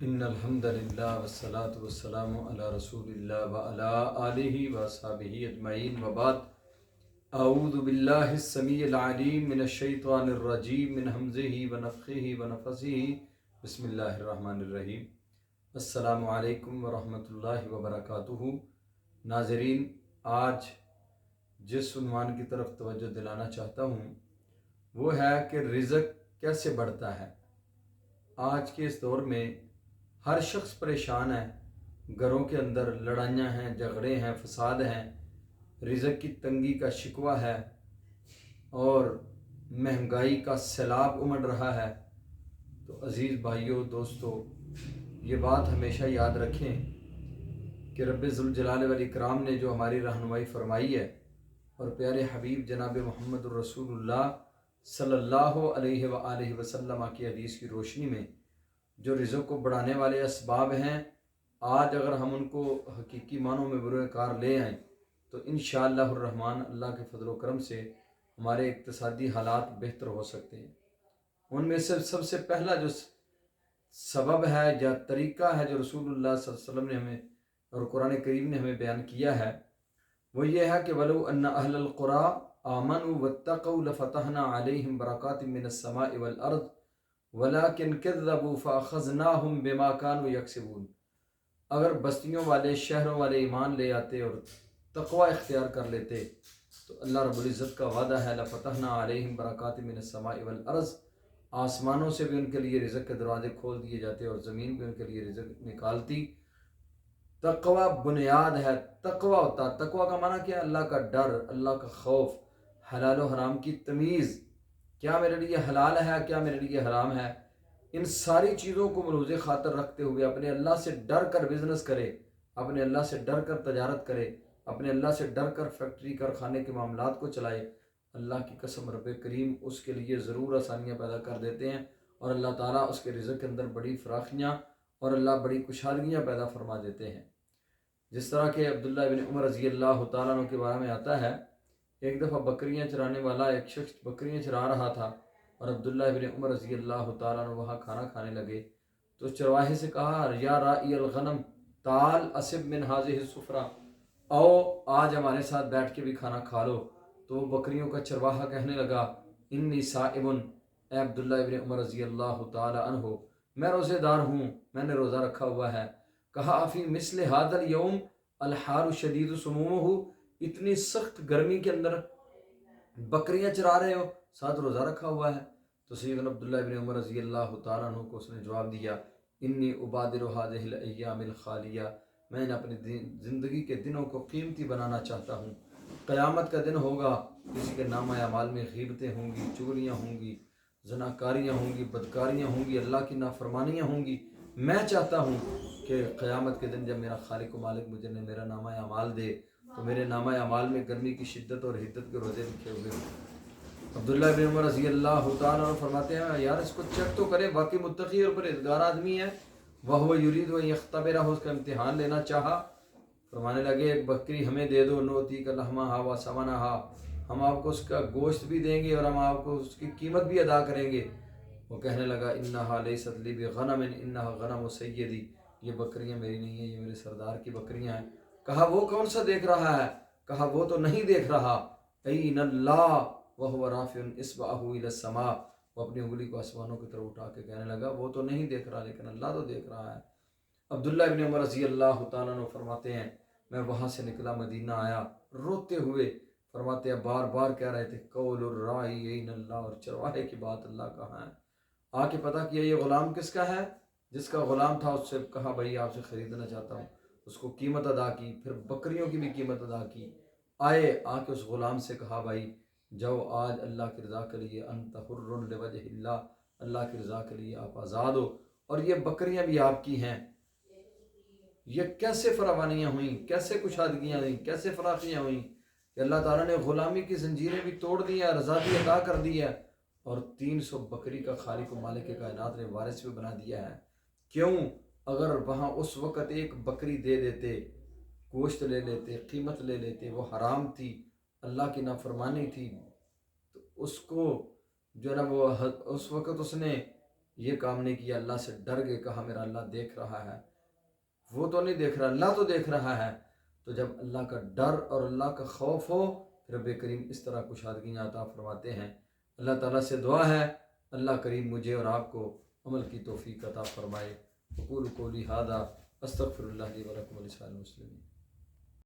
ان الحمد للہ والصلاة والسلام علی رسول اللہ وعلی آلہ وصحبہ اجمعین وبعد اعوذ باللہ السمیع العلیم من الشیطان الرجیم من حمزہ ونفخہ ونفثہ بسم اللہ الرحمن الرحیم۔ السلام علیکم ورحمۃ اللہ وبرکاتہ۔ ناظرین، آج جس عنوان کی طرف توجہ دلانا چاہتا ہوں وہ ہے کہ رزق کیسے بڑھتا ہے۔ آج کے اس دور میں ہر شخص پریشان ہے، گھروں کے اندر لڑائیاں ہیں، جھگڑے ہیں، فساد ہیں، رزق کی تنگی کا شکوہ ہے اور مہنگائی کا سیلاب امڑ رہا ہے۔ تو عزیز بھائیوں، دوستو، یہ بات ہمیشہ یاد رکھیں کہ رب ذوالجلال والاکرام نے جو ہماری رہنمائی فرمائی ہے اور پیارے حبیب جناب محمد الرسول اللہ صلی اللہ علیہ وآلہ وسلم کی حدیث کی روشنی میں جو رزق کو بڑھانے والے اسباب ہیں، آج اگر ہم ان کو حقیقی معنوں میں بروئے کار لے آئیں تو انشاءاللہ الرحمن اللہ کے فضل و کرم سے ہمارے اقتصادی حالات بہتر ہو سکتے ہیں۔ ان میں سے سب سے پہلا جو سبب ہے یا طریقہ ہے جو رسول اللہ صلی اللہ علیہ وسلم نے ہمیں اور قرآن کریم نے ہمیں بیان کیا ہے، وہ یہ ہے کہ وَلَوْ أَنَّ أَهْلَ الْقُرَىٰ آمَنُوا وَاتَّقَوْا لَفَتَحْنَا عَلَيْهِمْ بَرَكَاتٍ مِّنَ السَّمَاءِ وَالْأَرْضِ وَلَٰكِنْ كَذَّبُوا فَأَخَذْنَاهُمْ بِمَا كَانُوا يَكْسِبُونَ۔ اگر بستیوں والے، شہروں والے ایمان لے آتے اور تقوی اختیار کر لیتے تو اللہ رب العزت کا وعدہ ہے لَفَتَحْنَا عَلَيْهِمْ بَرَكَاتٍ مِّنَ السَّمَاءِ وَالْأَرْضِ، آسمانوں سے بھی ان کے لیے رزق کے دروازے کھول دیے جاتے اور زمین بھی ان کے لیے رزق نکالتی۔ تقوی بنیاد ہے۔ تقوی ہوتا، تقوی کا معنی کیا ہے؟ اللہ کا ڈر، اللہ کا خوف، حلال و حرام کی تمیز، کیا میرے لیے حلال ہے، کیا میرے لیے حرام ہے، ان ساری چیزوں کو ملحوظ خاطر رکھتے ہوئے اپنے اللہ سے ڈر کر بزنس کرے، اپنے اللہ سے ڈر کر تجارت کرے، اپنے اللہ سے ڈر کر فیکٹری کارخانے کے معاملات کو چلائے۔ اللہ کی قسم رب کریم اس کے لیے ضرور آسانیاں پیدا کر دیتے ہیں اور اللہ تعالیٰ اس کے رزق کے اندر بڑی فراخیاں اور اللہ بڑی خوشحالیاں پیدا فرما دیتے ہیں۔ جس طرح کہ عبداللہ بن عمر رضی اللہ تعالیٰ عنہ کے بارے میں آتا ہے، ایک دفعہ بکریاں چرانے والا ایک شخص بکریاں چرا رہا تھا اور عبداللہ بن عمر رضی اللہ تعالیٰ عنہ وہاں کھانا کھانے لگے تو چرواہے سے کہا، یا رائی الغنم تعال اسب من هذه السفرہ، آؤ آج ہمارے ساتھ بیٹھ کے بھی کھانا کھا لو۔ تو وہ بکریوں کا چرواہا کہنے لگا، انی صائم، اے عبداللہ بن عمر رضی اللہ تعالیٰ عنہ، میں روزے دار ہوں، میں نے روزہ رکھا ہوا ہے۔ کہا، فی مثل هذا اليوم الحار شدید سمومہ، اتنی سخت گرمی کے اندر بکریاں چرا رہے ہو، ساتھ روزہ رکھا ہوا ہے؟ تو سیدنا عبداللہ بن عمر رضی اللہ تعالیٰ عنہ کو اس نے جواب دیا، انی ابادر هذه الايام الخالیہ، میں نے اپنی زندگی کے دنوں کو قیمتی بنانا چاہتا ہوں۔ قیامت کا دن ہوگا، کسی کے نامہ اعمال میں غیبتیں ہوں گی، چغلیاں ہوں گی، زناکاریاں ہوں گی، بدکاریاں ہوں گی، اللہ کی نافرمانیاں ہوں گی۔ میں چاہتا ہوں کہ قیامت کے دن جب میرا خالق و مالک مجھے میرا نامہ اعمال دے تو میرے نامہ اعمال میں گرمی کی شدت اور حدت کے روزے لکھے ہوئے ہوں۔ عبداللہ بن عمر رضی اللہ تعالیٰ عنہ فرماتے ہیں، یار اس کو چیک تو کرے، باقی متقی اور پرہیزگار آدمی ہے، وہ یرید و یختبرہ، اس کا امتحان لینا چاہا۔ فرمانے لگے، ایک بکری ہمیں دے دو، نوتی کا لحمہا و ثمنہا، ہم آپ کو اس کا گوشت بھی دیں گے اور ہم آپ کو اس کی قیمت بھی ادا کریں گے۔ وہ کہنے لگا، انہا لیست لی بغنم انہا غنم سیدی، یہ بکریاں میری نہیں ہیں، یہ میرے سردار کی بکریاں ہیں۔ کہا، وہ کون سا دیکھ رہا ہے؟ کہا، وہ تو نہیں دیکھ رہا۔ این اللہ وہو رافع اصبعہ الی السماء، وہ اپنی انگلی کو آسمانوں کی طرف اٹھا کے کہنے لگا، وہ تو نہیں دیکھ رہا لیکن اللہ تو دیکھ رہا ہے۔ عبداللہ بن عمر رضی اللہ تعالیٰ عنہ فرماتے ہیں، میں وہاں سے نکلا، مدینہ آیا روتے ہوئے، فرماتے ہیں بار بار کہہ رہے تھے، قول الراعی این اللہ، اور چرواہے کی بات اللہ کہاں ہے؟ آ کے پتہ کیا یہ غلام کس کا ہے؟ جس کا غلام تھا اس سے کہا، بھائی آپ سے خریدنا چاہتا ہوں، اس کو قیمت ادا کی، پھر بکریوں کی بھی قیمت ادا کی۔ آئے، آ کے اس غلام سے کہا، بھائی جاؤ آج اللہ کی رضا کے لیے، انت حر لوجہ اللہ، اللہ کی رضا کے لیے آپ آزاد ہو، اور یہ بکریاں بھی آپ کی ہیں۔ یہ کیسے فراوانیاں ہوئیں، کیسے کشادگیاں ہوئیں، کیسے فراخیاں ہوئیں کہ اللہ تعالیٰ نے غلامی کی زنجیریں بھی توڑ دی ہیں، رضا بھی ادا کر دی ہے، اور 300 بکری کا خالق و مالک کائنات نے وارث بھی بنا دیا ہے۔ کیوں؟ اگر وہاں اس وقت ایک بکری دے دیتے، گوشت لے لیتے، قیمت لے لیتے، وہ حرام تھی، اللہ کی نافرمانی تھی، تو اس کو جو ہے نا وہ اس وقت اس نے یہ کام نہیں کیا، اللہ سے ڈر گئے، کہا میرا اللہ دیکھ رہا ہے، وہ تو نہیں دیکھ رہا، اللہ تو دیکھ رہا ہے۔ تو جب اللہ کا ڈر اور اللہ کا خوف ہو، رب کریم اس طرح کشادگیاں عطا فرماتے ہیں۔ اللہ تعالیٰ سے دعا ہے اللہ کریم مجھے اور آپ کو عمل کی توفیق عطا فرمائے۔ اقول قولی ھذا استغفر اللہ لی ولکم ولسائر المسلمین۔